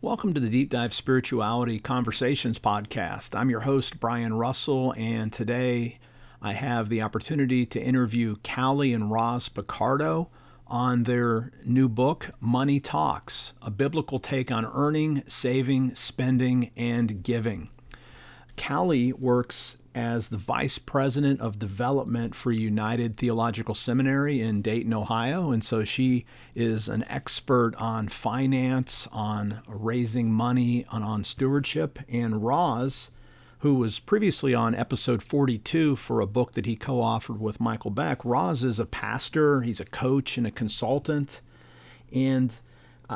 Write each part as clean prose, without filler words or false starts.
Welcome to the Deep Dive Spirituality Conversations podcast. I'm your host, Brian Russell, and today I have the opportunity to interview Callie and Roz Picardo on their new book, Money Talks, a biblical take on earning, saving, spending, and giving. Callie works as the Vice President of Development for United Theological Seminary in Dayton, Ohio. And so she is an expert on finance, on raising money, and on stewardship. And Roz, who was previously on episode 42 for a book that he co-authored with Michael Beck, Roz is a pastor, he's a coach and a consultant. And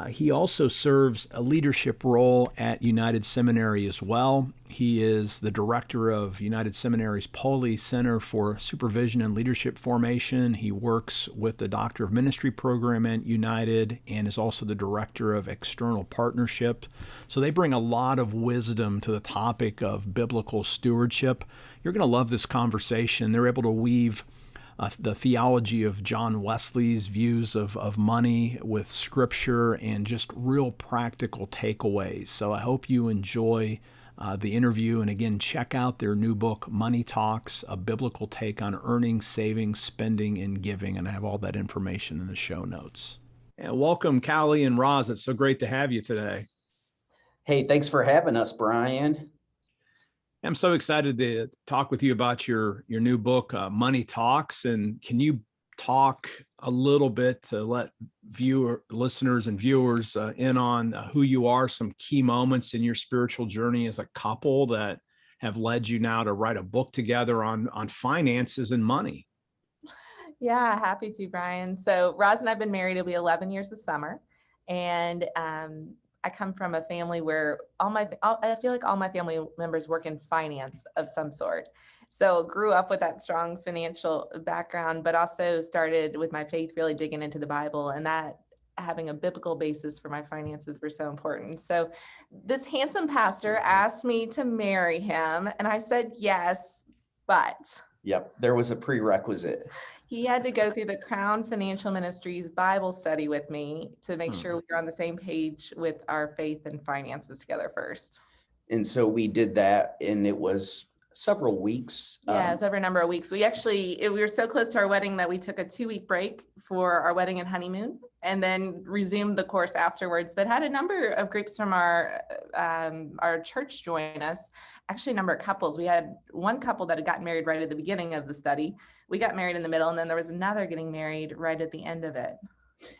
he also serves a leadership role at United Seminary as well. He is the director of United Seminary's Poli Center for Supervision and Leadership Formation. He works with the Doctor of Ministry program at United and is also the director of External Partnership. So they bring a lot of wisdom to the topic of biblical stewardship. You're going to love this conversation. They're able to weave the theology of John Wesley's views of money with scripture and just real practical takeaways. So I hope you enjoy the interview. And again, check out their new book, Money Talks, a biblical take on earning, saving, spending, and giving. And I have all that information in the show notes. And welcome, Callie and Roz. It's so great to have you today. Hey, thanks for having us, Brian. I'm so excited to talk with you about your new book, Money Talks. And can you talk a little bit to let listeners and viewers in on who you are, some key moments in your spiritual journey as a couple that have led you now to write a book together on finances and money? Yeah, happy to, Brian. So Roz and I have been married, it'll be 11 years this summer. And I come from a family where I feel like all my family members work in finance of some sort. So grew up with that strong financial background, but also started with my faith really digging into the Bible, and that having a biblical basis for my finances were so important. So this handsome pastor asked me to marry him, and I said yes, but Yep, there was a prerequisite. He had to go through the Crown Financial Ministries Bible study with me to make sure we were on the same page with our faith and finances together first. And so we did that, and it was several weeks. Yeah, it was over a number of weeks. We were so close to our wedding that we took a 2-week break for our wedding and honeymoon, and then resumed the course afterwards, but had a number of groups from our church join us. Actually, a number of couples. We had one couple that had gotten married right at the beginning of the study. We got married in the middle, and then there was another getting married right at the end of it.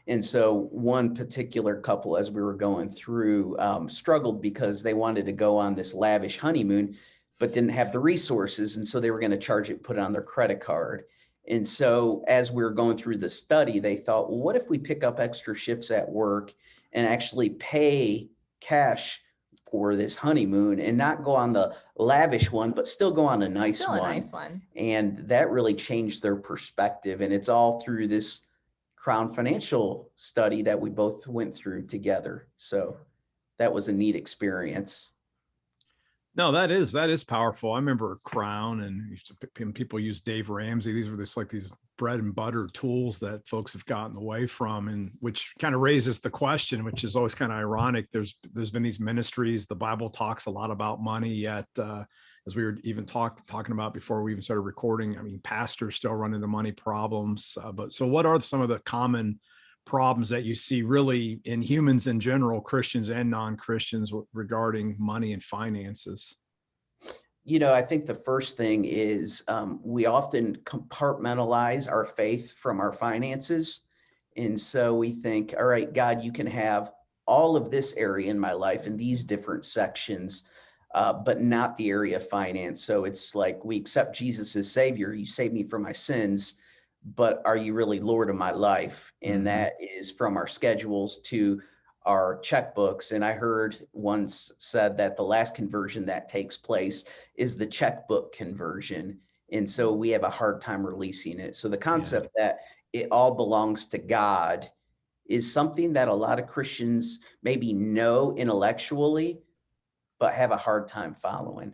And so one particular couple, as we were going through, struggled because they wanted to go on this lavish honeymoon, but didn't have the resources. And so they were going to charge it, put it on their credit card. And so as we were going through the study, they thought, well, what if we pick up extra shifts at work and actually pay cash for this honeymoon and not go on the lavish one, but still go on a nice one. And that really changed their perspective. And it's all through this Crown Financial study that we both went through together. So that was a neat experience. No, that is powerful. I remember Crown, and people use Dave Ramsey. These were these bread and butter tools that folks have gotten away from, and which kind of raises the question, which is always kind of ironic. There's been these ministries. The Bible talks a lot about money, yet as we were even talking about before we even started recording, I mean, pastors still run into money problems. But so, what are some of the common problems that you see really in humans in general, Christians and non-Christians, regarding money and finances? You know, I think the first thing is we often compartmentalize our faith from our finances. And so we think, all right, God, you can have all of this area in my life in these different sections, but not the area of finance. So it's like we accept Jesus as Savior. You save me from my sins, but are you really Lord of my life? And that is from our schedules to our checkbooks. And I heard once said that the last conversion that takes place is the checkbook conversion. And so we have a hard time releasing it. So the concept that it all belongs to God is something that a lot of Christians maybe know intellectually, but have a hard time following.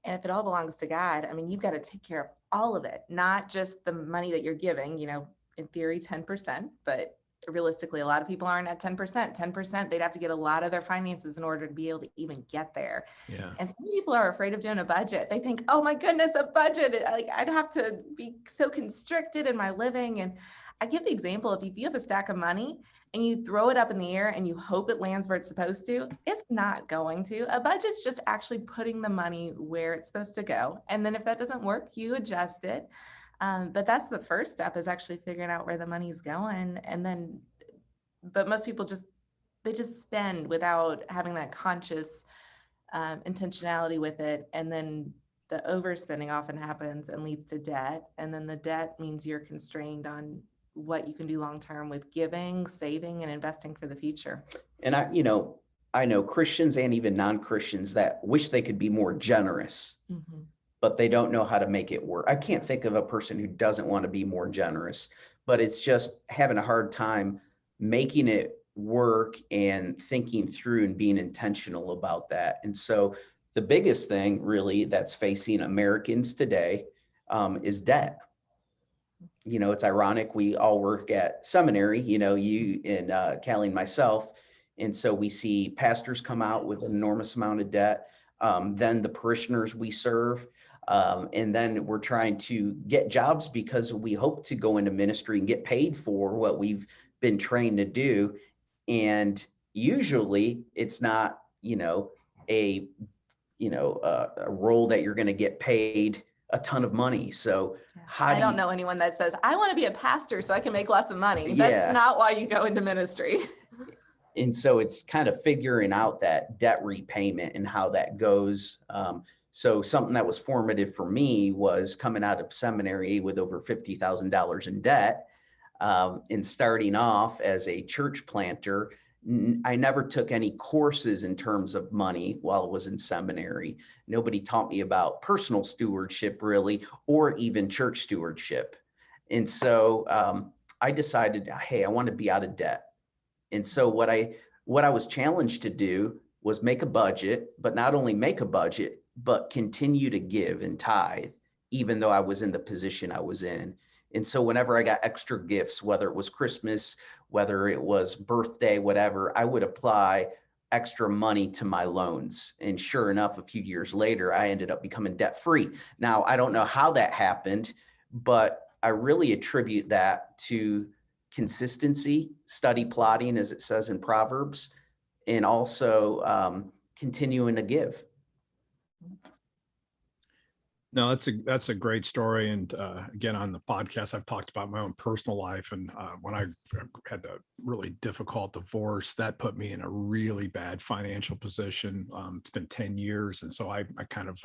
And if it all belongs to God, I mean, you've got to take care of all of it, not just the money that you're giving, in theory, 10%, but realistically, a lot of people aren't at 10%. 10%, they'd have to get a lot of their finances in order to be able to even get there. Yeah. And some people are afraid of doing a budget. They think, oh my goodness, a budget. Like, I'd have to be so constricted in my living. And I give the example, if you have a stack of money and you throw it up in the air and you hope it lands where it's supposed to, it's not going to. A budget's just actually putting the money where it's supposed to go. And then if that doesn't work, you adjust it. But that's the first step, is actually figuring out where the money's going. And then, but most people just spend without having that conscious intentionality with it. And then the overspending often happens and leads to debt. And then the debt means you're constrained on what you can do long-term with giving, saving, and investing for the future. And I know Christians and even non-Christians that wish they could be more generous, but they don't know how to make it work. I can't think of a person who doesn't want to be more generous, but it's just having a hard time making it work and thinking through and being intentional about that. And so the biggest thing really that's facing Americans today is debt. It's ironic. We all work at seminary, you and Callie and myself. And so we see pastors come out with an enormous amount of debt. Then the parishioners we serve. And then we're trying to get jobs because we hope to go into ministry and get paid for what we've been trained to do. And usually it's not, a role that you're going to get paid a ton of money. So I don't know anyone that says, I want to be a pastor so I can make lots of money. That's not why you go into ministry. And so it's kind of figuring out that debt repayment and how that goes. So something that was formative for me was coming out of seminary with over $50,000 in debt, and starting off as a church planter. I never took any courses in terms of money while I was in seminary. Nobody taught me about personal stewardship really, or even church stewardship. And so I decided, hey, I want to be out of debt. And so what I was challenged to do was make a budget, but not only make a budget, but continue to give and tithe, even though I was in the position I was in. And so whenever I got extra gifts, whether it was Christmas, whether it was birthday, whatever, I would apply extra money to my loans. And sure enough, a few years later, I ended up becoming debt free. Now, I don't know how that happened, but I really attribute that to consistency, study plotting, as it says in Proverbs, and also continuing to give. No, that's a great story. And again, on the podcast, I've talked about my own personal life. And when I had the really difficult divorce, that put me in a really bad financial position. It's been 10 years. And so I kind of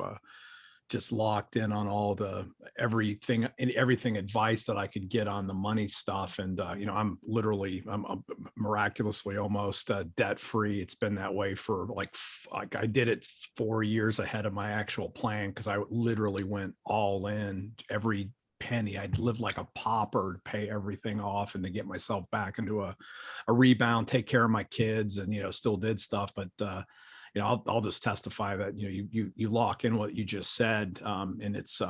just locked in on all the everything advice that I could get on the money stuff. And, I'm miraculously almost debt free. It's been that way for like I did it 4 years ahead of my actual plan, because I literally went all in every penny. I'd lived like a pauper to pay everything off and to get myself back into a rebound, take care of my kids, and, still did stuff. But, I'll just testify that, you lock in what you just said, and it's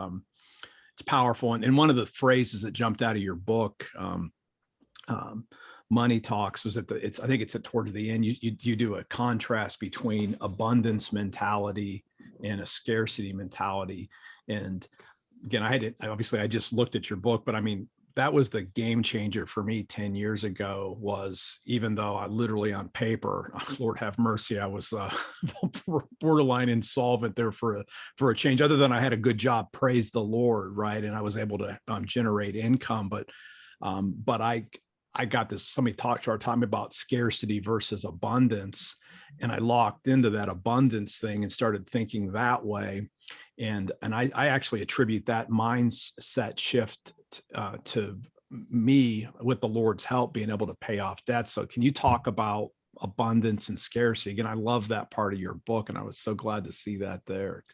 powerful. And one of the phrases that jumped out of your book, Money Talks, was I think it's towards the end, you do a contrast between abundance mentality and a scarcity mentality. And again, I just looked at your book, but I mean, that was the game changer for me 10 years ago, was even though I literally on paper, Lord have mercy, I was borderline insolvent there for a change, other than I had a good job, praise the Lord, right? And I was able to generate income. But I got this, somebody started talking about scarcity versus abundance. And I locked into that abundance thing and started thinking that way. And I actually attribute that mindset shift to me, with the Lord's help, being able to pay off debt. So can you talk about abundance and scarcity? Again, I love that part of your book, and I was so glad to see that there.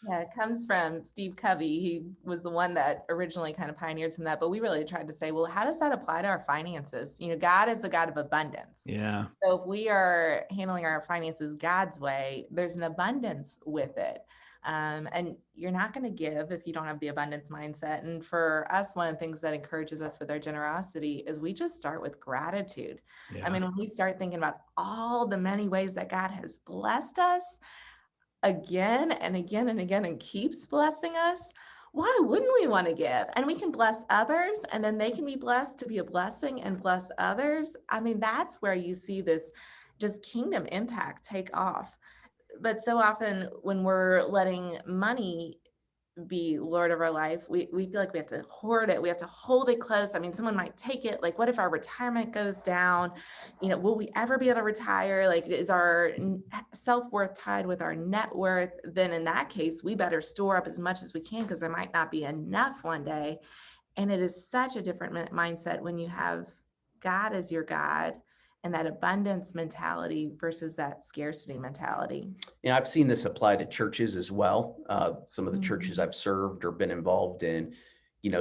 Yeah, it comes from Steve Covey. He was the one that originally kind of pioneered some of that, but we really tried to say, well, how does that apply to our finances? God is a God of abundance. Yeah. So if we are handling our finances God's way, there's an abundance with it. And you're not going to give if you don't have the abundance mindset. And for us, one of the things that encourages us with our generosity is we just start with gratitude. Yeah. When we start thinking about all the many ways that God has blessed us, again and again and again, and keeps blessing us, why wouldn't we want to give? And we can bless others, and then they can be blessed to be a blessing and bless others. That's where you see this just kingdom impact take off. But so often when we're letting money be Lord of our life, we feel like we have to hoard it. We have to hold it close. Someone might take it. Like, what if our retirement goes down? Will we ever be able to retire? Like, is our self-worth tied with our net worth? Then in that case, we better store up as much as we can, because there might not be enough one day. And it is such a different mindset when you have God as your God, and that abundance mentality versus that scarcity mentality. I've seen this apply to churches as well. Some of the churches I've served or been involved in,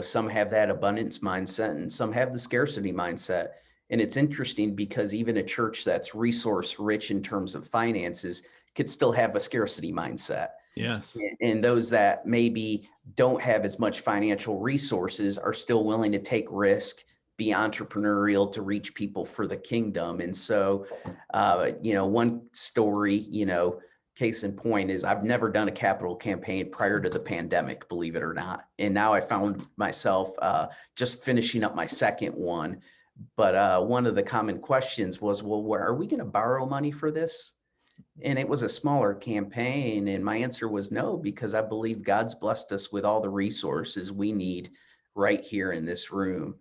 some have that abundance mindset and some have the scarcity mindset. And it's interesting because even a church that's resource rich in terms of finances could still have a scarcity mindset. Yes. And those that maybe don't have as much financial resources are still willing to take risk, be entrepreneurial to reach people for the kingdom. And so, one story, case in point is I've never done a capital campaign prior to the pandemic, believe it or not. And now I found myself just finishing up my second one. But one of the common questions was, well, where are we going to borrow money for this? And it was a smaller campaign. And my answer was no, because I believe God's blessed us with all the resources we need right here in this room.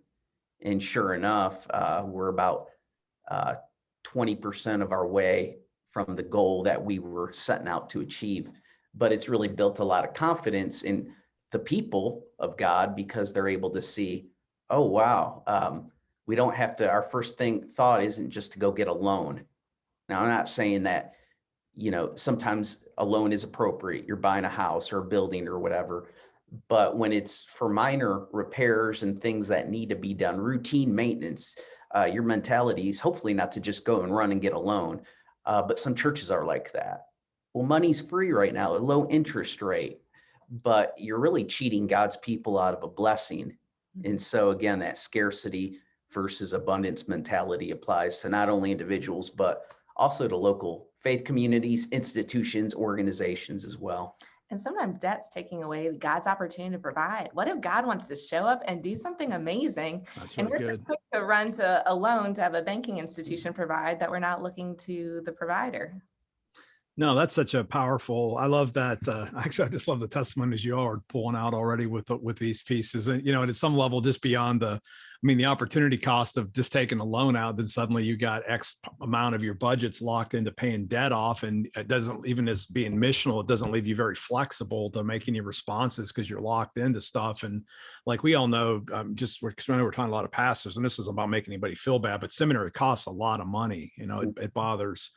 And sure enough, we're about 20% of our way from the goal that we were setting out to achieve. But it's really built a lot of confidence in the people of God, because they're able to see, oh, wow, we don't have to, our first thought isn't just to go get a loan. Now, I'm not saying that, sometimes a loan is appropriate. You're buying a house or a building or whatever. But when it's for minor repairs and things that need to be done, routine maintenance, your mentality is hopefully not to just go and run and get a loan. But some churches are like that. Well, money's free right now, a low interest rate, but you're really cheating God's people out of a blessing. And so again, that scarcity versus abundance mentality applies to not only individuals, but also to local faith communities, institutions, organizations as well. And sometimes debt's taking away God's opportunity to provide. What if God wants to show up and do something amazing? That's really good. Quick to run to a loan to have a banking institution provide, that we're not looking to the provider. No, that's such a powerful, I love that. Actually, I just love the testimonies you all are pulling out already with these pieces. And, and at some level, just beyond the opportunity cost of just taking a loan out, then suddenly you got X amount of your budgets locked into paying debt off. And it doesn't, even as being missional, it doesn't leave you very flexible to make any responses because you're locked into stuff. And like we all know, because I know we're talking a lot of pastors, and this is about making anybody feel bad, but seminary costs a lot of money. It bothers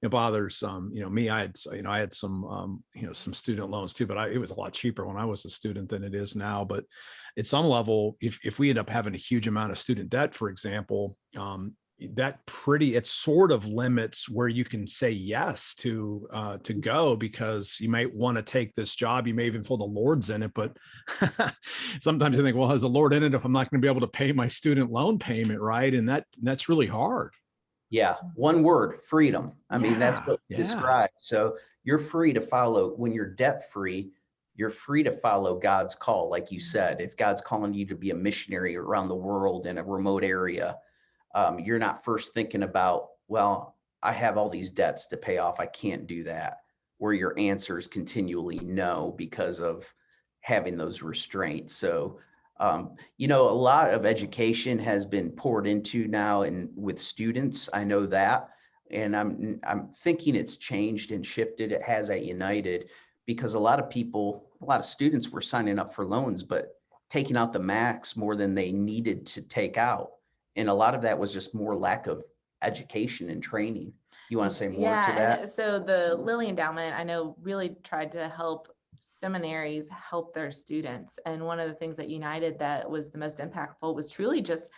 me. I had some student loans too, but it was a lot cheaper when I was a student than it is now. But at some level, if we end up having a huge amount of student debt, for example, it sort of limits where you can say yes to go, because you might want to take this job. You may even feel the Lord's in it, but sometimes you think, well, has the Lord in it if I'm not going to be able to pay my student loan payment, right? And that's really hard. Yeah. One word, freedom. That's what it describes. So you're free to follow, when you're debt free, you're free to follow God's call. Like you said, if God's calling you to be a missionary around the world in a remote area, you're not first thinking about, well, I have all these debts to pay off, I can't do that. Where your answer is continually no, because of having those restraints. So a lot of education has been poured into now and with students. I know that. And I'm thinking it's changed and shifted. It has at United, because a lot of students were signing up for loans, but taking out the max more than they needed to take out. And a lot of that was just more lack of education and training. You want to say more to that? So the Lilly Endowment, I know, really tried to help seminaries help their students. And one of the things that United that was the most impactful was truly just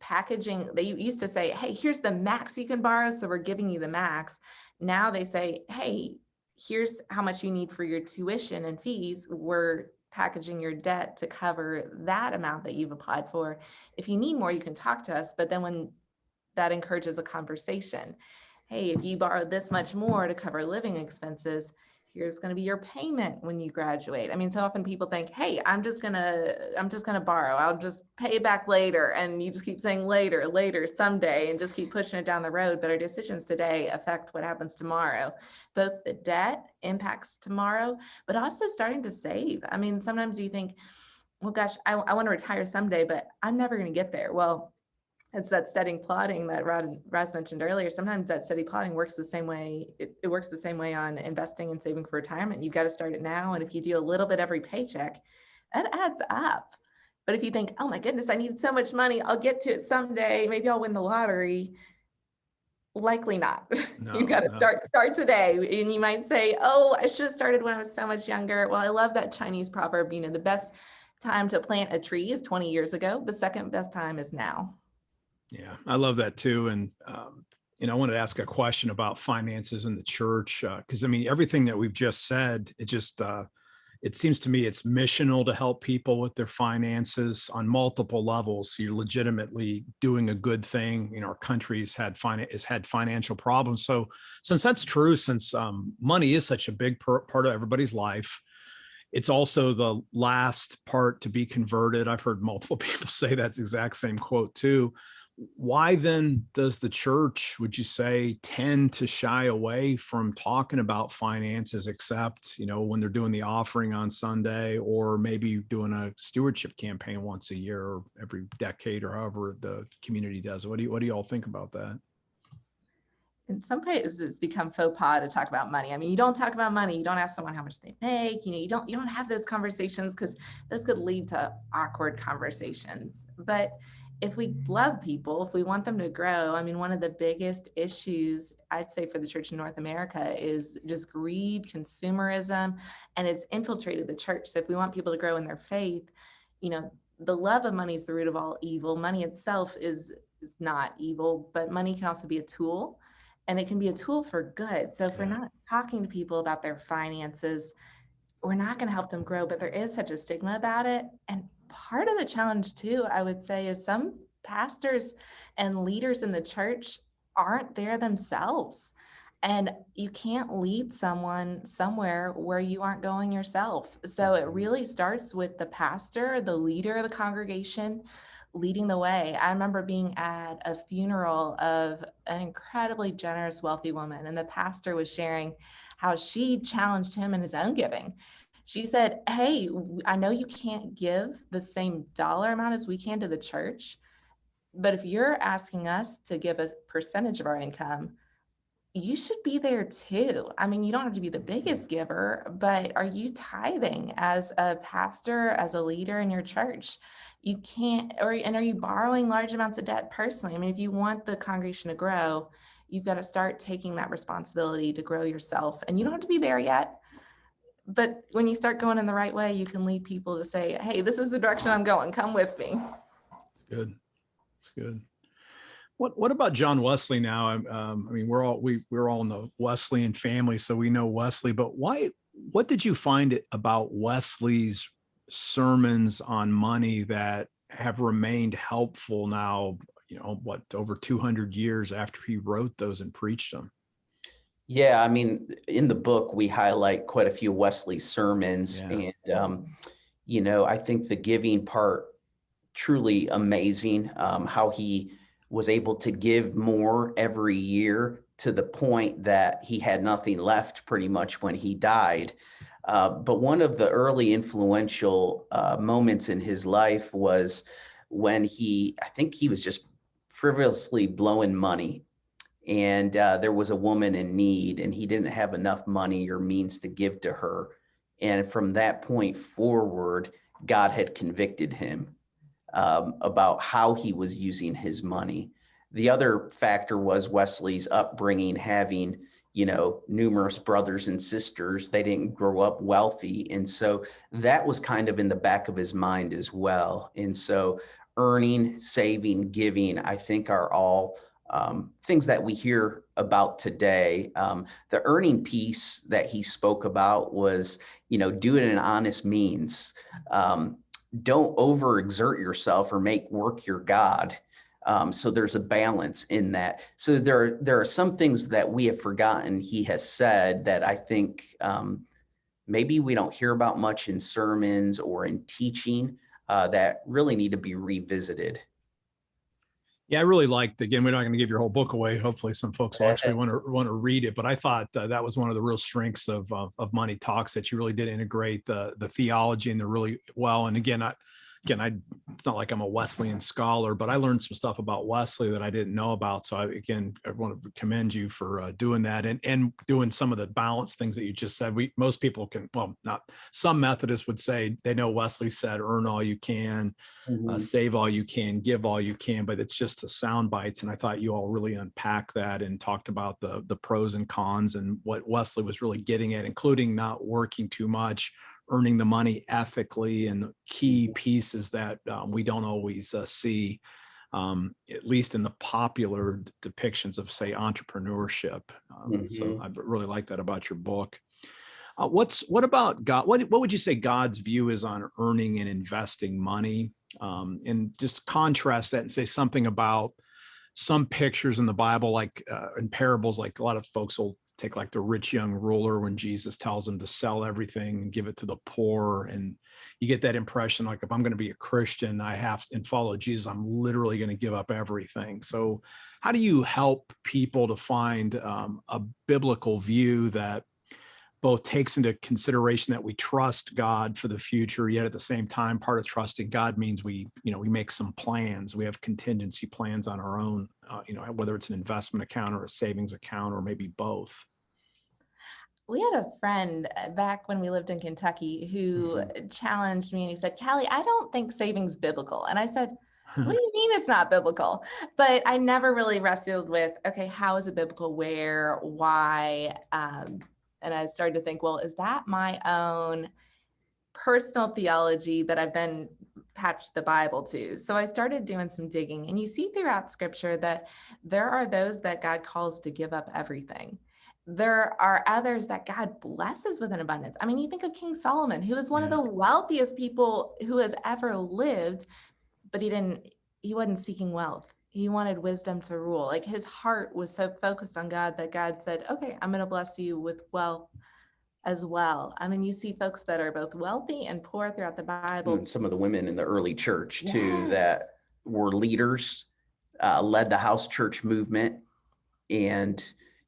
packaging. They used to say, hey, here's the max you can borrow, so we're giving you the max. Now they say, hey, here's how much you need for your tuition and fees. We're packaging your debt to cover that amount that you've applied for. If you need more, you can talk to us. But then when that encourages a conversation, hey, if you borrow this much more to cover living expenses, here's going to be your payment when you graduate. I mean, so often people think, hey, I'm just going to borrow. I'll just pay it back later. And you just keep saying later, someday, and just keep pushing it down the road. But our decisions today affect what happens tomorrow. Both the debt impacts tomorrow, but also starting to save. I mean, sometimes you think, well, gosh, I want to retire someday, but I'm never going to get there. Well, it's that steady plotting that Roz mentioned earlier. Sometimes that steady plotting works the same way. It works the same way on investing and saving for retirement. You've got to start it now. And if you do a little bit every paycheck, that adds up. But if you think, oh my goodness, I need so much money, I'll get to it someday, maybe I'll win the lottery. Likely not. No, You've got to start today. And you might say, oh, I should have started when I was so much younger. Well, I love that Chinese proverb, the best time to plant a tree is 20 years ago. The second best time is now. Yeah, I love that too. And, I wanted to ask a question about finances in the church, because everything that we've just said, it seems to me it's missional to help people with their finances on multiple levels. So you're legitimately doing a good thing. Our country's has had financial problems. So since that's true, since money is such a big part of everybody's life, it's also the last part to be converted. I've heard multiple people say that's the exact same quote too. Why then does the church, would you say, tend to shy away from talking about finances, except, when they're doing the offering on Sunday, or maybe doing a stewardship campaign once a year or every decade, or however the community does it? What do you all think about that? In some cases, it's become faux pas to talk about money. I mean, you don't talk about money. You don't ask someone how much they make. You don't have those conversations because those could lead to awkward conversations. But if we love people, if we want them to grow, one of the biggest issues I'd say for the church in North America is just greed, consumerism, and it's infiltrated the church. So if we want people to grow in their faith, the love of money is the root of all evil. Money itself is not evil, but money can also be a tool, and it can be a tool for good. So if we're not talking to people about their finances, we're not going to help them grow. But there is such a stigma about it. And part of the challenge too, I would say, is some pastors and leaders in the church aren't there themselves. And you can't lead someone somewhere where you aren't going yourself. So it really starts with the pastor, the leader of the congregation, leading the way. I remember being at a funeral of an incredibly generous, wealthy woman, and the pastor was sharing how she challenged him in his own giving. She said, hey, I know you can't give the same dollar amount as we can to the church, but if you're asking us to give a percentage of our income, you should be there too. You don't have to be the biggest giver, but are you tithing as a pastor, as a leader in your church? You can't, and are you borrowing large amounts of debt personally? If you want the congregation to grow, you've got to start taking that responsibility to grow yourself. And you don't have to be there yet. But when you start going in the right way, you can lead people to say, hey, this is the direction I'm going. Come with me. It's good. It's good. What about John Wesley now? We're all in the Wesleyan family, so we know Wesley, but what did you find about Wesley's sermons on money that have remained helpful now, over 200 years after he wrote those and preached them? Yeah, in the book, we highlight quite a few Wesley sermons, and, I think the giving part, truly amazing, how he was able to give more every year to the point that he had nothing left pretty much when he died. But one of the early influential moments in his life was when I think he was just frivolously blowing money. And there was a woman in need, and he didn't have enough money or means to give to her. And from that point forward, God had convicted him about how he was using his money. The other factor was Wesley's upbringing, having numerous brothers and sisters. They didn't grow up wealthy. And so that was kind of in the back of his mind as well. And so earning, saving, giving, I think are all things that we hear about today. The earning piece that he spoke about was, do it in honest means. Don't overexert yourself or make work your God. So there's a balance in that. So there are some things that we have forgotten he has said that I think maybe we don't hear about much in sermons or in teaching that really need to be revisited. Yeah, I really liked, again, we're not going to give your whole book away. Hopefully some folks will actually want to read it. But I thought that was one of the real strengths of Money Talks, that you really did integrate the theology and the really well. And again, it's not like I'm a Wesleyan scholar, but I learned some stuff about Wesley that I didn't know about. So I want to commend you for doing that and doing some of the balanced things that you just said. Most people can, well, not some Methodists would say they know Wesley said, earn all you can, save all you can, give all you can, but it's just the sound bites. And I thought you all really unpacked that and talked about the pros and cons and what Wesley was really getting at, including not working too much, earning the money ethically, and the key pieces that we don't always see, at least in the popular depictions of, say, entrepreneurship. So I really like that about your book. What about God? What would you say God's view is on earning and investing money? And just contrast that and say something about some pictures in the Bible, like in parables, like a lot of folks will take like the rich young ruler when Jesus tells him to sell everything and give it to the poor. And you get that impression, like, if I'm going to be a Christian, and follow Jesus, I'm literally going to give up everything. So how do you help people to find a biblical view that both takes into consideration that we trust God for the future, yet at the same time, part of trusting God means we make some plans. We have contingency plans on our own, whether it's an investment account or a savings account, or maybe both. We had a friend back when we lived in Kentucky who challenged me, and he said, Callie, I don't think saving's biblical. And I said, what do you mean it's not biblical? But I never really wrestled with, okay, how is it biblical? Where, why? And I started to think, well, is that my own personal theology that I've then patched the Bible to? So I started doing some digging, and you see throughout scripture that there are those that God calls to give up everything. There are others that God blesses with an abundance. I mean, you think of King Solomon, who is one of the wealthiest people who has ever lived, but he wasn't seeking wealth. He wanted wisdom to rule. Like, his heart was so focused on God that God said, okay, I'm going to bless you with wealth as well. I mean, you see folks that are both wealthy and poor throughout the Bible. And some of the women in the early church too, that were leaders, led the house church movement. And,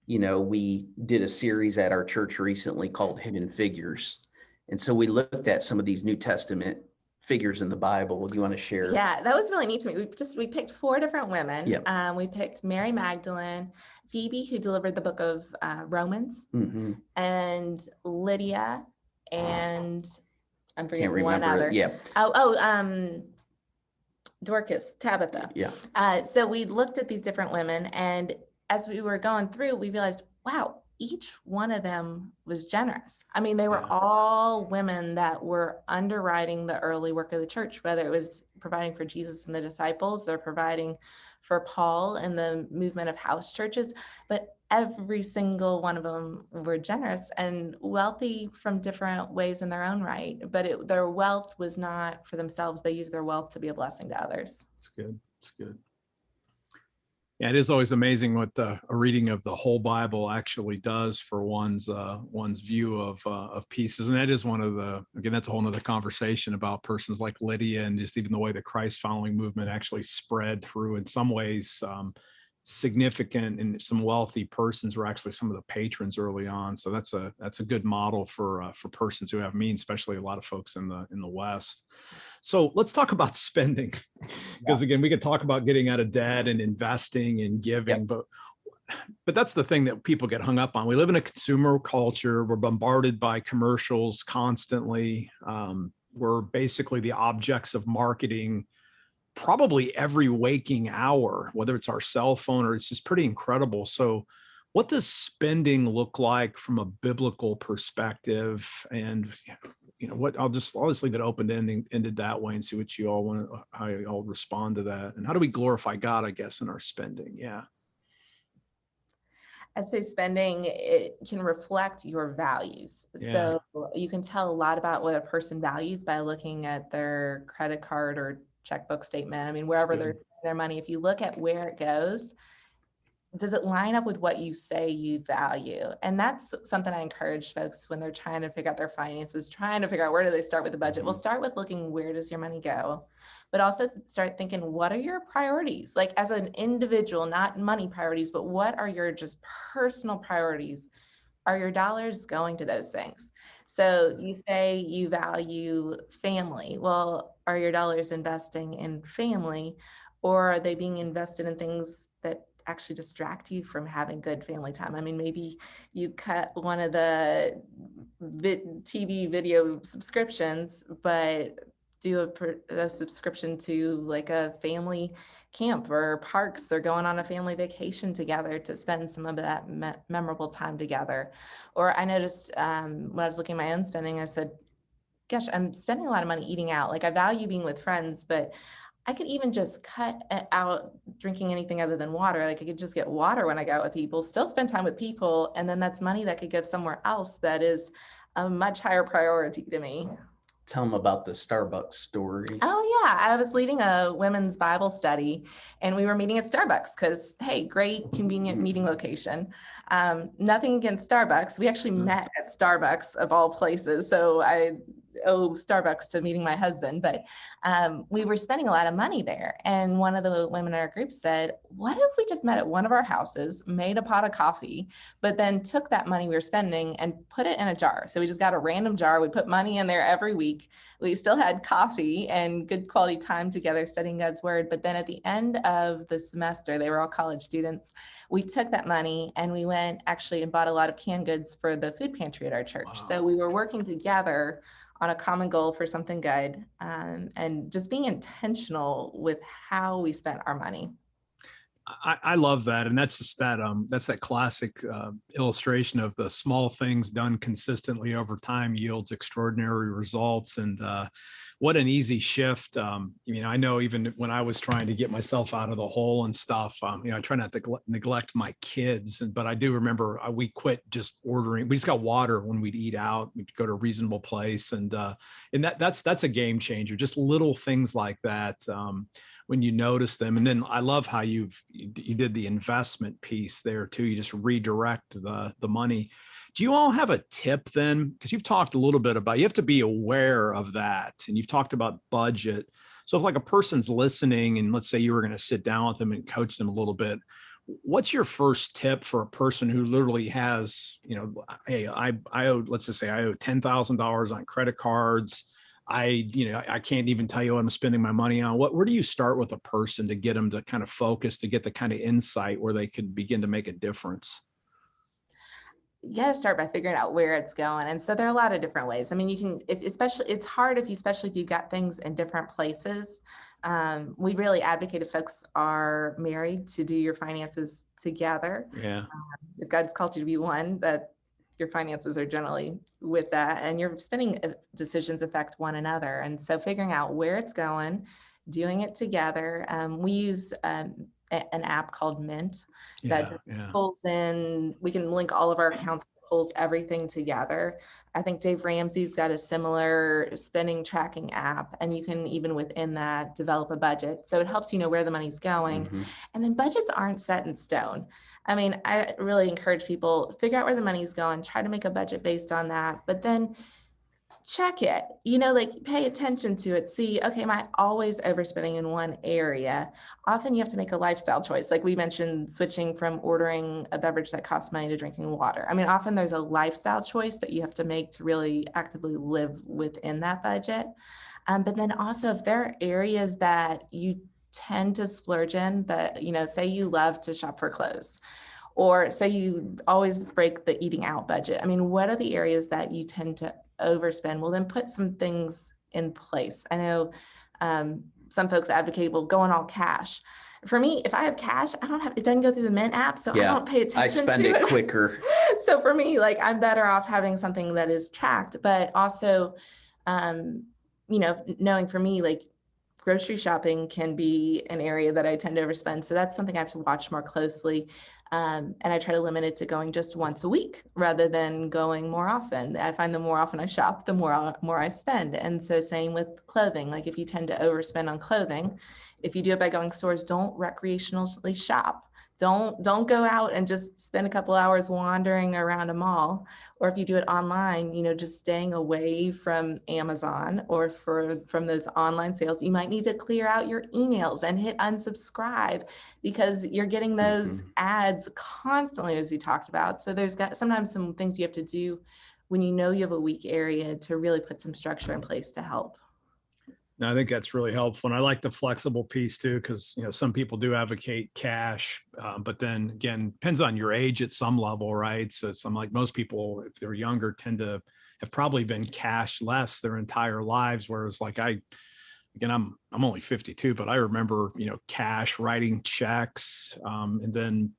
we did a series at our church recently called Hidden Figures. And so we looked at some of these New Testament figures in the Bible. Do you want to share? Yeah, that was really neat to me. We picked 4 different women. Yep. We picked Mary Magdalene, Phoebe, who delivered the book of Romans, and Lydia, and I'm forgetting one other. Dorcas, Tabitha. Yeah. So we looked at these different women, and as we were going through, we realized, wow, each one of them was generous. I mean, they were all women that were underwriting the early work of the church, whether it was providing for Jesus and the disciples or providing for Paul in the movement of house churches. But every single one of them were generous and wealthy from different ways in their own right. But their wealth was not for themselves. They used their wealth to be a blessing to others. That's good. That's good. Yeah, it is always amazing what a reading of the whole Bible actually does for one's view of pieces. And that is that's a whole nother conversation about persons like Lydia, and just even the way the Christ following movement actually spread through, in some ways, significant and some wealthy persons were actually some of the patrons early on. So that's a good model for persons who have means, especially a lot of folks in the West. So let's talk about spending, because again, we could talk about getting out of debt and investing and giving, but that's the thing that people get hung up on. We live in a consumer culture. We're bombarded by commercials constantly. We're basically the objects of marketing probably every waking hour, whether it's our cell phone or it's just pretty incredible. So What does spending look like from a biblical perspective? And what I'll just leave it ended that way and see what you all want to, how you all respond to that. And how do we glorify God, I guess, in our spending? Yeah. I'd say spending, it can reflect your values. Yeah. So you can tell a lot about what a person values by looking at their credit card or checkbook statement. I mean, wherever they're spending their money, if you look at where it goes, does it line up with what you say you value? And that's something I encourage folks when they're trying to figure out their finances, trying to figure out where do they start with the budget. We'll start with looking, where does your money go? But also start thinking, what are your priorities? Like as an individual, not money priorities, but what are your just personal priorities? Are your dollars going to those things? So you say you value family. Well, are your dollars investing in family, or are they being invested in things that actually distract you from having good family time? I mean, maybe you cut one of the TV video subscriptions, but do a subscription to like a family camp or parks, or going on a family vacation together to spend some of that memorable time together. Or I noticed when I was looking at my own spending, I said, gosh, I'm spending a lot of money eating out. Like I value being with friends, but I could even just cut out drinking anything other than water. Like I could just get water when I go out with people, still spend time with people. And then that's money that could go somewhere else that is a much higher priority to me. Tell them about the Starbucks story. Oh yeah, I was leading a women's Bible study and we were meeting at Starbucks because, hey, great, convenient meeting location. Nothing against Starbucks. We actually met at Starbucks of all places. So I owe Starbucks to meeting my husband, but we were spending a lot of money there. And one of the women in our group said, what if we just met at one of our houses, made a pot of coffee, but then took that money we were spending and put it in a jar? So we just got a random jar. We put money in there every week. We still had coffee and good quality time together studying God's word. But then at the end of the semester, they were all college students. We took that money and we went actually and bought a lot of canned goods for the food pantry at our church. Wow. So we were working together on a common goal for something good, and just being intentional with how we spent our money. I love that. And that's just that's that classic illustration of the small things done consistently over time yields extraordinary results. And what an easy shift. I know even when I was trying to get myself out of the hole and stuff, I try not to neglect my kids, but I do remember we quit just ordering. We just got water when we'd eat out. We'd go to a reasonable place, and that's a game changer. Just little things like that. When you notice them. And then I love how you did the investment piece there too. You just redirect the money. Do you all have a tip then? Because you've talked a little bit about, you have to be aware of that. And you've talked about budget. So if like a person's listening and let's say you were going to sit down with them and coach them a little bit, what's your first tip for a person who literally has, hey, I owe, let's just say I owe $10,000 on credit cards. I can't even tell you what I'm spending my money on. Where do you start with a person to get them to kind of focus, to get the kind of insight where they can begin to make a difference? You got to start by figuring out where it's going. And so there are a lot of different ways. I mean, you can, especially it's hard especially if you've got things in different places. We really advocate if folks are married to do your finances together. Yeah. If God's called you to be one, that your finances are generally with that, and your spending decisions affect one another. And so figuring out where it's going, doing it together. We use an app called Mint that pulls in, we can link all of our accounts, pulls everything together. I think Dave Ramsey's got a similar spending tracking app, and you can even within that develop a budget. So it helps you know where the money's going. Mm-hmm. And then budgets aren't set in stone. I mean, I really encourage people, figure out where the money's going, try to make a budget based on that, but then check it, like pay attention to it. See, okay, am I always overspending in one area? Often you have to make a lifestyle choice. Like we mentioned, switching from ordering a beverage that costs money to drinking water. I mean, often there's a lifestyle choice that you have to make to really actively live within that budget. But then also if there are areas that you tend to splurge in that, say you love to shop for clothes, or say you always break the eating out budget. I mean, what are the areas that you tend to overspend? Well, then put some things in place. I know some folks advocate, well, going all cash. For me, if I have cash, it doesn't go through the Mint app, so I don't pay attention I spend to it quicker. So for me, like, I'm better off having something that is tracked, but also, knowing for me, like, grocery shopping can be an area that I tend to overspend. So that's something I have to watch more closely. And I try to limit it to going just once a week rather than going more often. I find the more often I shop, the more I spend. And so same with clothing. Like, if you tend to overspend on clothing, if you do it by going stores, don't recreationally shop. Don't go out and just spend a couple hours wandering around a mall. Or if you do it online, just staying away from Amazon or from those online sales. You might need to clear out your emails and hit unsubscribe because you're getting those ads constantly, as you talked about. So there's sometimes some things you have to do when you have a weak area to really put some structure in place to help. No, I think that's really helpful. And I like the flexible piece too, because, some people do advocate cash, but then again, depends on your age at some level, right? So some, like most people, if they're younger, tend to have probably been cash less their entire lives. Whereas like I'm only 52, but I remember, cash, writing checks, and then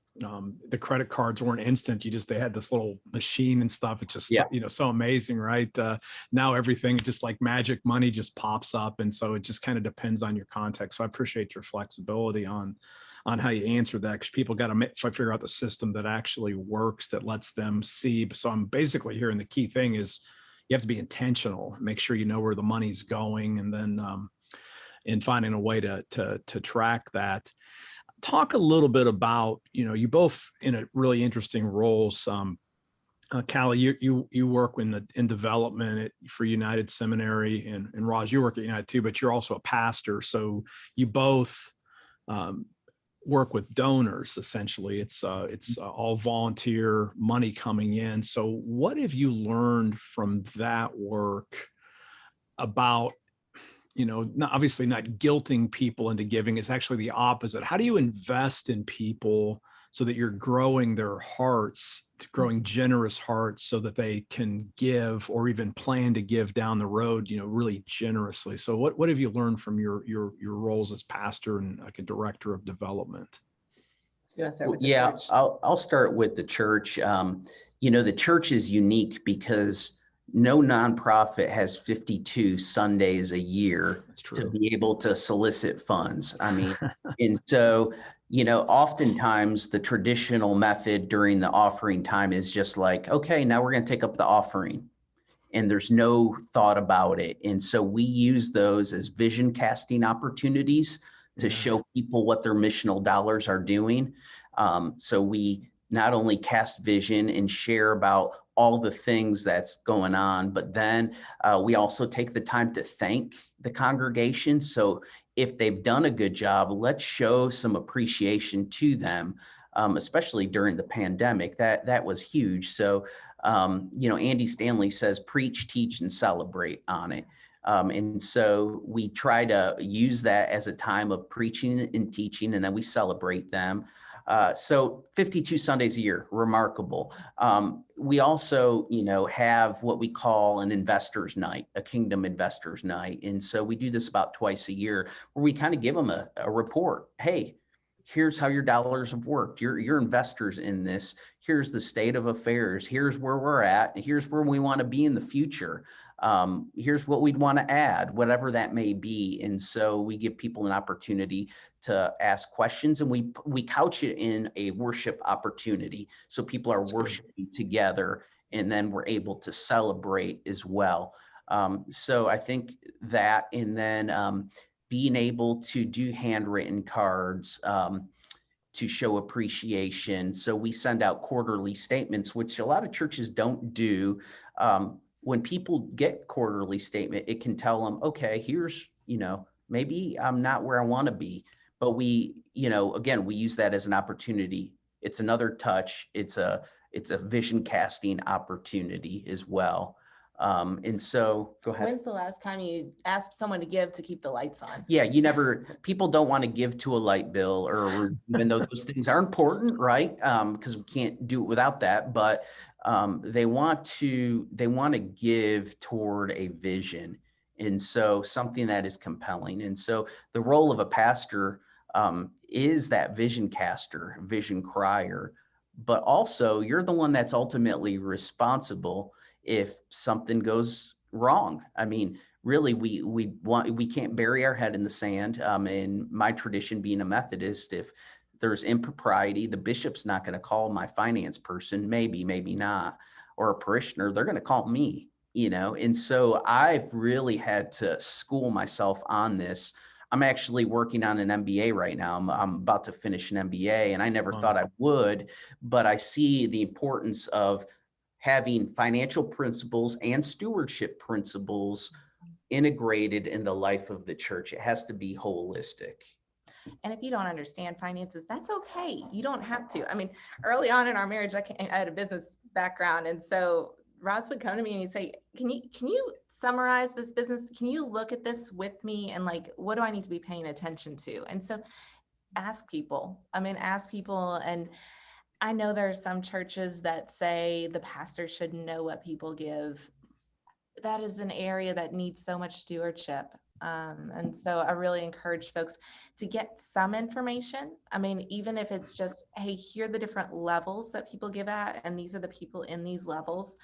the credit cards weren't instant. They had this little machine and stuff. It's just, so amazing, right? Now everything just like magic money just pops up. And so it just kind of depends on your context. So I appreciate your flexibility on how you answer that, because people got to figure out the system that actually works, that lets them see. So I'm basically hearing the key thing is you have to be intentional, make sure you know where the money's going, and then, in finding a way to track that. Talk a little bit about, you both in a really interesting roles. Callie, you work in development for United Seminary, and Roz, you work at United too, but you're also a pastor. So you both work with donors. Essentially, it's all volunteer money coming in. So what have you learned from that work about, obviously not guilting people into giving? It's actually the opposite. How do you invest in people so that you're growing their hearts, growing generous hearts, so that they can give or even plan to give down the road, really generously? So what have you learned from your roles as pastor and like a director of development? You want to start with the church? I'll start with the church. The church is unique because no nonprofit has 52 Sundays a year to be able to solicit funds. I mean, and so, oftentimes the traditional method during the offering time is just like, okay, now we're going to take up the offering, and there's no thought about it. And so we use those as vision casting opportunities to show people what their missional dollars are doing. So we not only cast vision and share about all the things that's going on, but then we also take the time to thank the congregation. So if they've done a good job, let's show some appreciation to them, especially during the pandemic. That was huge. So, Andy Stanley says, preach, teach, and celebrate on it. And so we try to use that as a time of preaching and teaching, and then we celebrate them. So 52 Sundays a year, remarkable. We also, have what we call an investors night, a kingdom investors night. And so we do this about twice a year, where we kind of give them a report. Hey, here's how your dollars have worked. You're investors in this. Here's the state of affairs. Here's where we're at. Here's where we want to be in the future. Here's what we'd want to add, whatever that may be. And so we give people an opportunity to ask questions, and we couch it in a worship opportunity. So people are worshiping together, and then we're able to celebrate as well. So I think that, and then being able to do handwritten cards, to show appreciation. So we send out quarterly statements, which a lot of churches don't do. When people get quarterly statement, it can tell them, okay, here's, maybe I'm not where I want to be, but we, again, we use that as an opportunity. It's another touch. It's a vision casting opportunity as well. And so go ahead. When's the last time you asked someone to give to keep the lights on? Yeah, people don't want to give to a light bill, or even though those things are important, right? Because we can't do it without that, but they want to give toward a vision. And so something that is compelling. And so the role of a pastor, is that vision caster, vision crier, but also you're the one that's ultimately responsible if something goes wrong. I mean, really, we can't bury our head in the sand. In my tradition, being a Methodist, if there's impropriety, the bishop's not going to call my finance person, maybe not, or a parishioner, they're going to call me, And so I've really had to school myself on this. I'm actually working on an MBA right now. I'm about to finish an MBA, and I never thought I would, but I see the importance of having financial principles and stewardship principles integrated in the life of the church. It has to be holistic. And if you don't understand finances, that's okay. You don't have to. I mean, early on in our marriage, I had a business background. And so Ross would come to me and he'd say, can you summarize this business? Can you look at this with me? And like, what do I need to be paying attention to? And so ask people. And I know there are some churches that say the pastor should know what people give. That is an area that needs so much stewardship. And so I really encourage folks to get some information. I mean, even if it's just, hey, here are the different levels that people give at, and these are the people in these levels.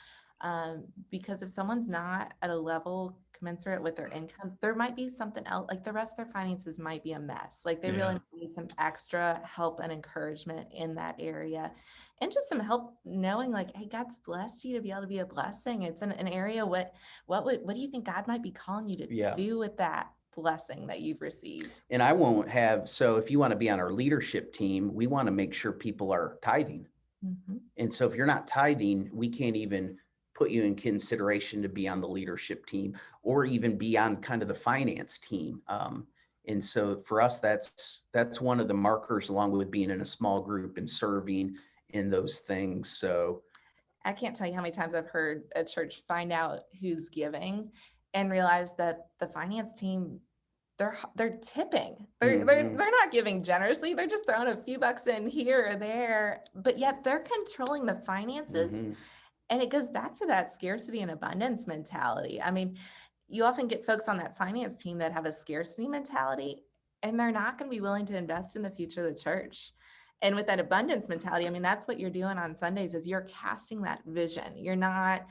Because if someone's not at a level commensurate with their income, there might be something else, like the rest of their finances might be a mess. Like they really need some extra help and encouragement in that area, and just some help knowing like, hey, God's blessed you to be able to be a blessing. It's an area. What do you think God might be calling you to do with that blessing that you've received? And I won't have, so if you want to be on our leadership team, we want to make sure people are tithing. Mm-hmm. And so if you're not tithing, we can't even put you in consideration to be on the leadership team or even be on kind of the finance team. And so for us, that's one of the markers, along with being in a small group and serving in those things. So I can't tell you how many times I've heard a church find out who's giving and realize that the finance team, they're tipping. They're not giving generously. They're just throwing a few bucks in here or there, but yet they're controlling the finances. Mm-hmm. And it goes back to that scarcity and abundance mentality. I mean, you often get folks on that finance team that have a scarcity mentality, and they're not going to be willing to invest in the future of the church. And with that abundance mentality, I mean, that's what you're doing on Sundays is you're casting that vision. You're not,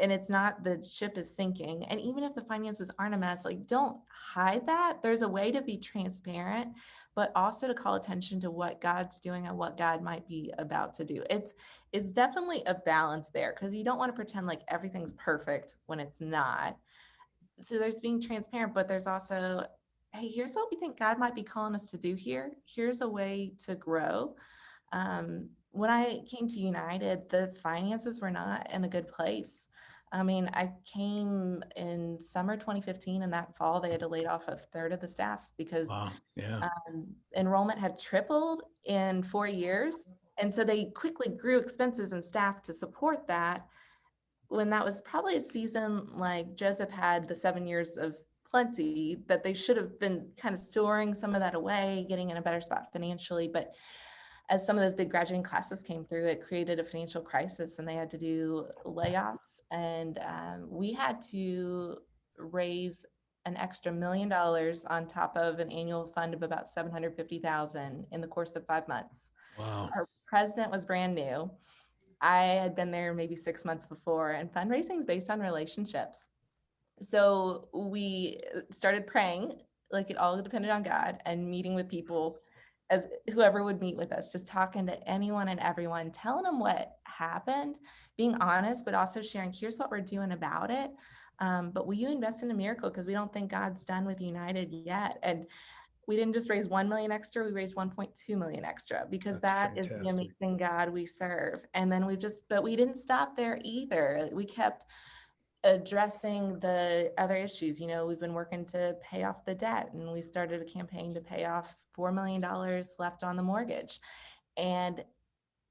and it's not the ship is sinking. And even if the finances aren't a mess, like don't hide that. There's a way to be transparent, but also to call attention to what God's doing and what God might be about to do. It's definitely a balance there, because you don't want to pretend like everything's perfect when it's not. So there's being transparent, but there's also, hey, here's what we think God might be calling us to do here. Here's a way to grow. When I came to United, the finances were not in a good place. I mean, I came in summer 2015, and that fall they had to lay off a third of the staff because enrollment had tripled in 4 years. And so they quickly grew expenses and staff to support that, when that was probably a season like Joseph had the 7 years of plenty, that they should have been kind of storing some of that away, getting in a better spot financially. But as some of those big graduating classes came through, it created a financial crisis, and they had to do layoffs. And we had to raise an extra $1 million on top of an annual fund of about $750,000 in the course of 5 months. Wow. Our president was brand new. I had been there maybe 6 months before, and fundraising is based on relationships. So we started praying, like it all depended on God, and meeting with people as whoever would meet with us, just talking to anyone and everyone, telling them what happened, being honest, but also sharing, here's what we're doing about it. But will you invest in a miracle? Because we don't think God's done with United yet. And we didn't just raise 1 million extra, we raised 1.2 million extra, because that is the amazing God we serve. And then but we didn't stop there either. We kept addressing the other issues. We've been working to pay off the debt, and we started a campaign to pay off $4 million left on the mortgage. And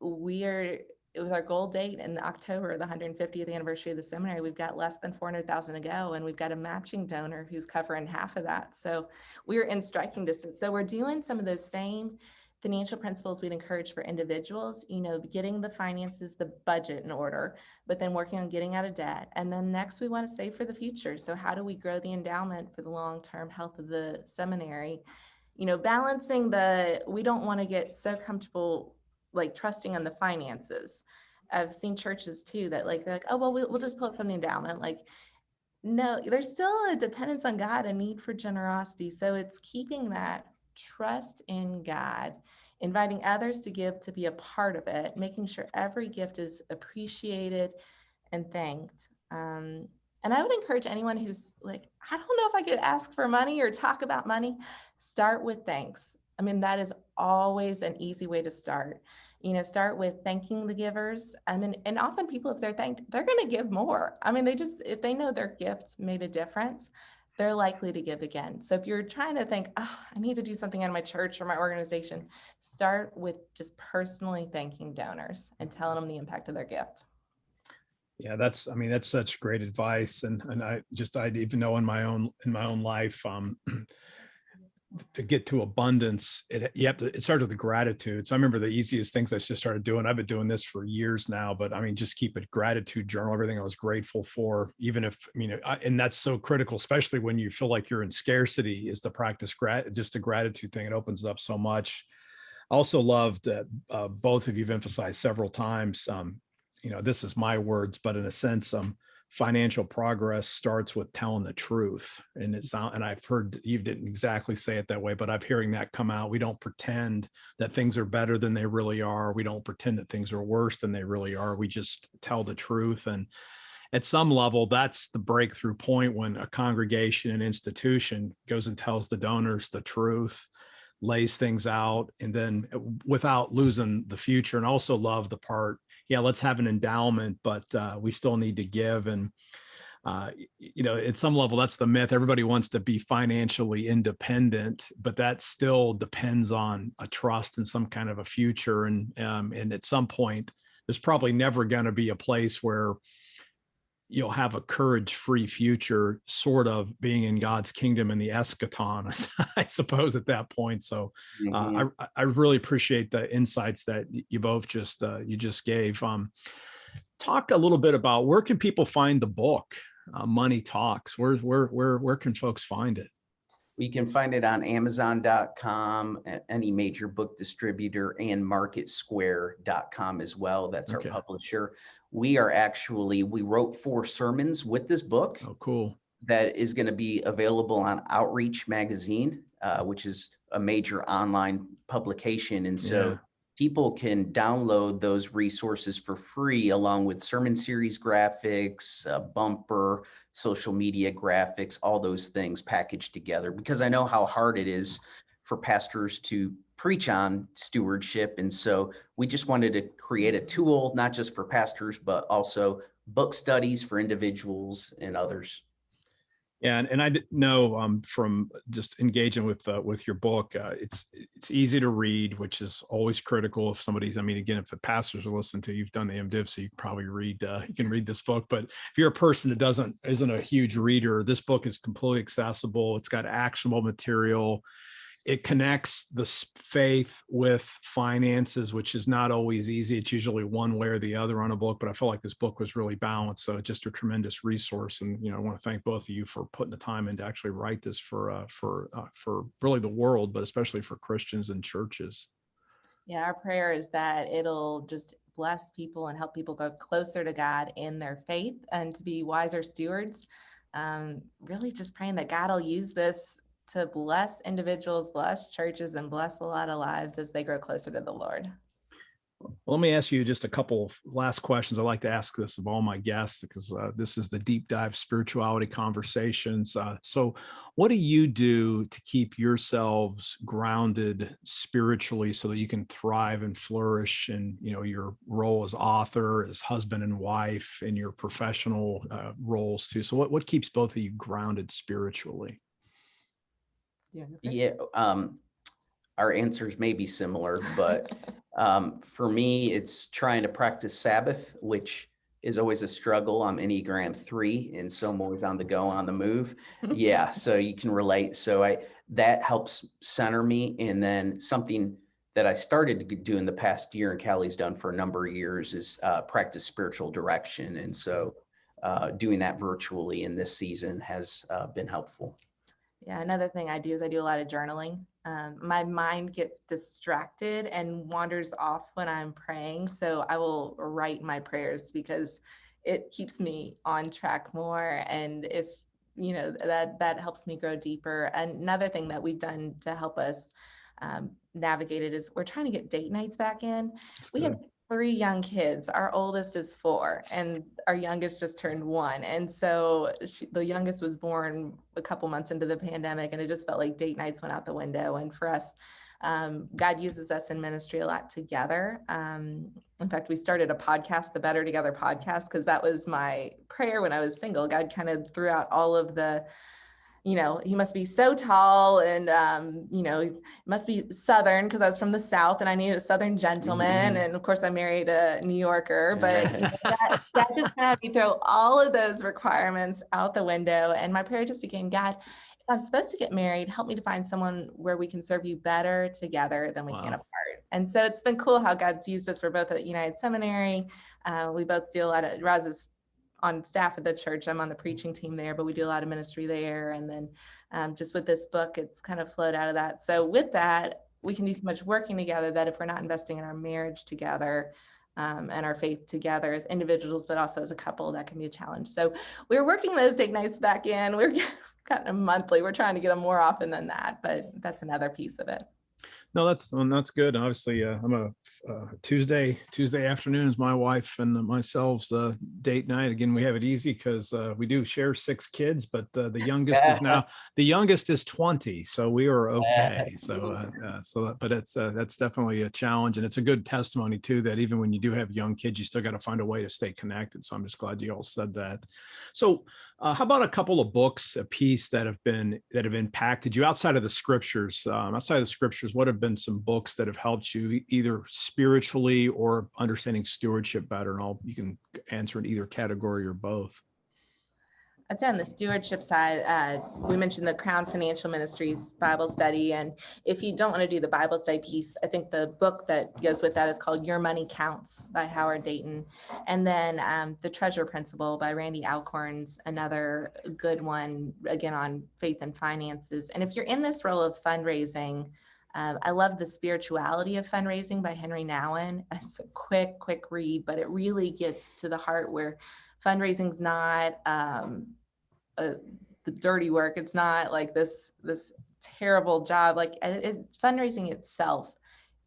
with our goal date in October, the 150th anniversary of the seminary, we've got less than 400,000 to go, and we've got a matching donor who's covering half of that. So we're in striking distance. So we're doing some of those same financial principles we'd encourage for individuals, getting the finances, the budget in order, but then working on getting out of debt. And then next, we want to save for the future. So how do we grow the endowment for the long-term health of the seminary? balancing we don't want to get so comfortable, like trusting on the finances. I've seen churches too that they're like, oh, well, we'll just pull it from the endowment. Like, no, there's still a dependence on God, a need for generosity. So it's keeping that trust in God, inviting others to give, to be a part of it, making sure every gift is appreciated and thanked. And I would encourage anyone who's like, I don't know if I could ask for money or talk about money, start with thanks. I mean, that is always an easy way to start. Start with thanking the givers. I mean, and often people, if they're thanked, they're going to give more. I mean, if they know their gift made a difference, they're likely to give again. So if you're trying to think, oh, I need to do something in my church or my organization, start with just personally thanking donors and telling them the impact of their gift. Yeah, that's such great advice. And I even know in my own life, to get to abundance, it starts with the gratitude. So I remember the easiest things I just started doing. I've been doing this for years now, but just keep a gratitude journal, everything I was grateful for, even if, and that's so critical, especially when you feel like you're in scarcity, is to practice just the gratitude thing. It opens up so much. I also loved that both of you've emphasized several times, this is my words, but in a sense, financial progress starts with telling the truth. And I've heard you didn't exactly say it that way, but I'm hearing that come out. We don't pretend that things are better than they really are. We don't pretend that things are worse than they really are. We just tell the truth. And at some level, that's the breakthrough point, when a congregation, an institution goes and tells the donors the truth, lays things out, and then without losing the future. And also love the part, let's have an endowment, but we still need to give. And, at some level, that's the myth. Everybody wants to be financially independent, but that still depends on a trust in some kind of a future. And at some point, there's probably never going to be a place where you'll have a courage-free future, sort of being in God's kingdom in the eschaton, I suppose, at that point. So I really appreciate the insights that you both just gave. Talk a little bit about, where can people find the book, Money Talks? Where can folks find it? We can find it on Amazon.com, any major book distributor, and MarketSquare.com as well. That's our publisher. We wrote 4 sermons with this book. Oh, cool. That is going to be available on Outreach Magazine, which is a major online publication. And so people can download those resources for free, along with sermon series graphics, bumper, social media graphics, all those things packaged together, because I know how hard it is for pastors to preach on stewardship. And so we just wanted to create a tool, not just for pastors, but also book studies for individuals and others. Yeah, and I know from just engaging with your book, it's easy to read, which is always critical. If somebody's, again, if the pastors are listening to you, you've done the MDiv, so you can probably you can read this book. But if you're a person that isn't a huge reader, this book is completely accessible. It's got actionable material. It connects the faith with finances, which is not always easy. It's usually one way or the other on a book, but I feel like this book was really balanced. So just a tremendous resource. And, I want to thank both of you for putting the time in to actually write this for really the world, but especially for Christians and churches. Yeah, our prayer is that it'll just bless people and help people go closer to God in their faith and to be wiser stewards. Really just praying that God will use this to bless individuals, bless churches, and bless a lot of lives as they grow closer to the Lord. Well, let me ask you just a couple of last questions. I like to ask this of all my guests, because this is the Deep Dive Spirituality Conversations. So what do you do to keep yourselves grounded spiritually so that you can thrive and flourish in, your role as author, as husband and wife, in your professional roles too? So what keeps both of you grounded spiritually? Yeah, our answers may be similar, but for me, it's trying to practice Sabbath, which is always a struggle. I'm Enneagram 3, and so I'm always on the go, on the move. Yeah, so you can relate. So that helps center me. And then something that I started to do in the past year, and Callie's done for a number of years, is practice spiritual direction. And so doing that virtually in this season has been helpful. Yeah, another thing I do is I do a lot of journaling. My mind gets distracted and wanders off when I'm praying. So I will write my prayers because it keeps me on track more. And if, that helps me grow deeper. Another thing that we've done to help us navigate it is we're trying to get date nights back in. We have 3 young kids. Our oldest is 4 and our youngest just turned 1. And so the youngest was born a couple months into the pandemic, and it just felt like date nights went out the window. And for us, God uses us in ministry a lot together. In fact, we started a podcast, the Better Together podcast, because that was my prayer when I was single. God kind of threw out all of the, he must be so tall and, he must be Southern because I was from the South and I needed a Southern gentleman. And of course I married a New Yorker, but that just had me throw all of those requirements out the window. And my prayer just became, God, if I'm supposed to get married, help me to find someone where we can serve you better together than we can apart. And so it's been cool how God's used us for both at United Seminary. We both do a lot of, Roz is on staff at the church. I'm on the preaching team there, but we do a lot of ministry there. And then just with this book, it's kind of flowed out of that. So with that, we can do so much working together that if we're not investing in our marriage together and our faith together as individuals, but also as a couple, that can be a challenge. So we're working those date nights back in. We're kind of monthly. We're trying to get them more often than that, but that's another piece of it. No, that's good. Obviously, I'm a Tuesday afternoons, my wife and myself's date night. Again, we have it easy because we do share 6 kids, but the youngest is 20, so we are okay. But that's definitely a challenge, and it's a good testimony too that even when you do have young kids, you still got to find a way to stay connected. So I'm just glad you all said that. So how about a couple of books, a piece that have impacted you outside of the scriptures? What have been some books that have helped you either spiritually or understanding stewardship better? And you can answer in either category or both. I'd say on the stewardship side, we mentioned the Crown Financial Ministries Bible study. And if you don't want to do the Bible study piece, I think the book that goes with that is called Your Money Counts by Howard Dayton. And then The Treasure Principle by Randy Alcorn's another good one, again, on faith and finances. And if you're in this role of fundraising, I love The Spirituality of Fundraising by Henry Nouwen. It's a quick read, but it really gets to the heart where fundraising's not the dirty work. It's not like this terrible job. Like fundraising itself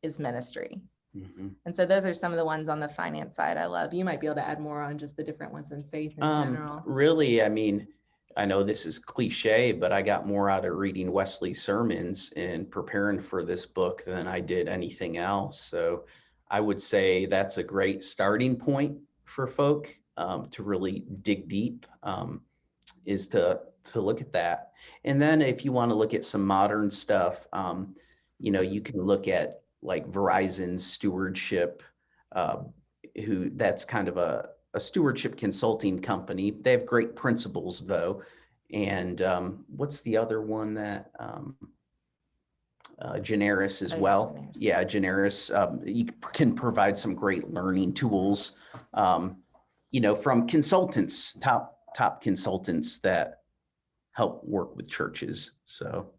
is ministry. Mm-hmm. And so those are some of the ones on the finance side I love. You might be able to add more on just the different ones in faith in general. Really, I mean, I know this is cliche, but I got more out of reading Wesley's sermons and preparing for this book than I did anything else. So I would say that's a great starting point for folk to really dig deep, is to look at that. And then if you want to look at some modern stuff, you can look at like Verizon's stewardship, that's kind of a stewardship consulting company. They have great principles though. And what's the other one that Generis as well? Generis. Yeah, Generis. You can provide some great learning tools, from consultants, top consultants that help work with churches. So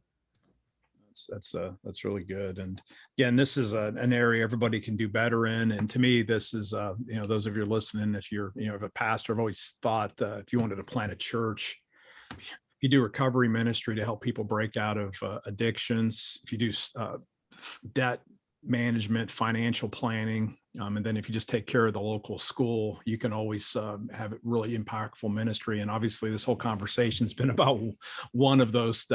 that's really good. And again, this is an area everybody can do better in. And to me, this is, those of you listening, if you're, a pastor, I've always thought if you wanted to plant a church, if you do recovery ministry to help people break out of addictions, if you do debt management, financial planning, and then if you just take care of the local school, you can always have a really impactful ministry. And obviously this whole conversation's been about one of those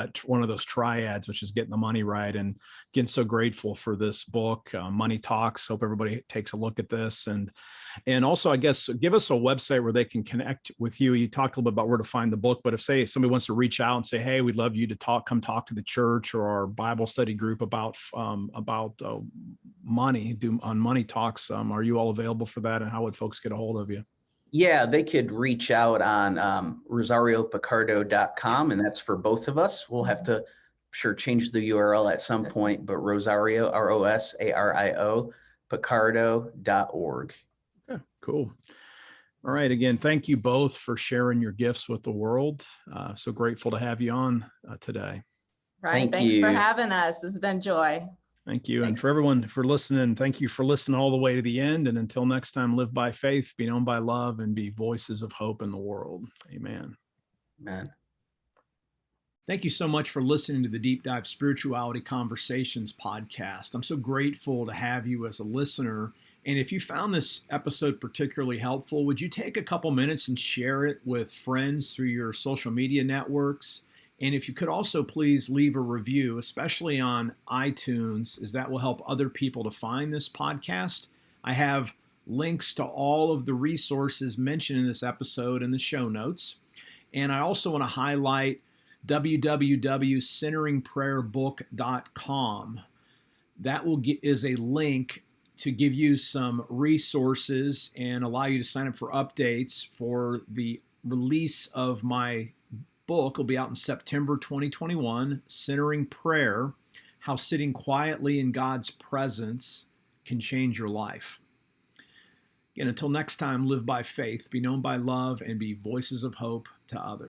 triads, which is getting the money right. And again, so grateful for this book, Money Talks. Hope everybody takes a look at this. And also, I guess, give us a website where they can connect with you. You talked a little bit about where to find the book, but if somebody wants to reach out and say, hey, we'd love you to come talk to the church or our Bible study group about money, on Money Talks, are you all available for that? And how would folks get a hold of you? Yeah, they could reach out on rosariopicardo.com, and that's for both of us. We'll have to change the URL at some point, but Rosario, Rosario, Picardo.org. Yeah, cool. All right. Again, thank you both for sharing your gifts with the world. So grateful to have you on today. Brian, thanks for having us. It's been joy. Thank you. And for everyone for listening, thank you for listening all the way to the end. And until next time, live by faith, be known by love, and be voices of hope in the world. Amen. Amen. Thank you so much for listening to the Deep Dive Spirituality Conversations podcast. I'm so grateful to have you as a listener. And if you found this episode particularly helpful, would you take a couple minutes and share it with friends through your social media networks? And if you could also please leave a review, especially on iTunes, as that will help other people to find this podcast. I have links to all of the resources mentioned in this episode in the show notes. And I also want to highlight www.centeringprayerbook.com. That is a link to give you some resources and allow you to sign up for updates for the release of my book. Will be out in September 2021, Centering Prayer, How Sitting Quietly in God's Presence Can Change Your Life. Again, until next time, live by faith, be known by love, and be voices of hope to others.